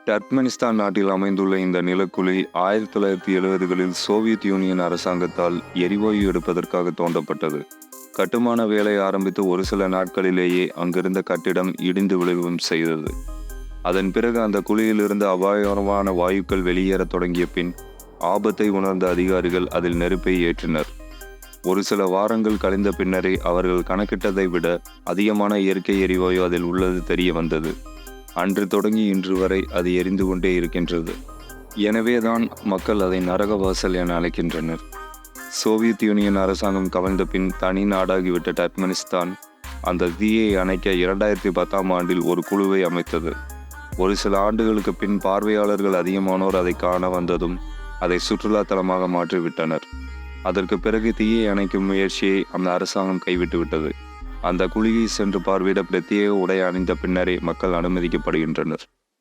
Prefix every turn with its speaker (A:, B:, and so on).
A: Turkmenistan நாட்டில் அமைந்துள்ள இந்த நிலக்குழி 1970களில் சோவியத் யூனியன் அரசாங்கத்தால் எரிவாயு எடுப்பதற்காக தோண்டப்பட்டது. கட்டுமான வேலை ஆரம்பித்து ஒரு சில நாட்களிலேயே அங்கிருந்த கட்டிடம் இடிந்து விழவும் செய்தது. அதன் பிறகு அந்த குழியிலிருந்து அபாயகரமான வாயுக்கள் வெளியேறத் தொடங்கிய பின் ஆபத்தை உணர்ந்த அதிகாரிகள் அதில் நெருப்பை ஏற்றினர். ஒரு சில வாரங்கள் கழிந்த பின்னரே அவர்கள் கணக்கிட்டதை விட அதிகமான இயற்கை எரிவாயு அதில் உள்ளது தெரிய வந்தது. அன்று தொடங்கி இன்று வரை அது எரிந்து கொண்டே இருக்கின்றது. எனவேதான் மக்கள் அதை நரகவாசல் என அழைக்கின்றனர். சோவியத் யூனியன் அரசாங்கம் கவிழ்ந்த பின் தனி நாடாகிவிட்ட டர்க்மெனிஸ்தான் அந்த தீயை அணைக்க 2010ஆம் ஆண்டில் ஒரு குழுவை அமைத்தது. ஒரு சில ஆண்டுகளுக்கு பின் பார்வையாளர்கள் அதிகமானோர் அதை காண வந்ததும் அதை சுற்றுலா தலமாக மாற்றிவிட்டனர். அதற்கு பிறகு தீயை அணைக்கும் முயற்சியை அந்த அரசாங்கம் கைவிட்டு விட்டது. அந்த குழியை சென்று பார்வையிட பிரத்யேக உடை அணிந்த பின்னரே மக்கள் அனுமதிக்கப்படுகின்றனர்.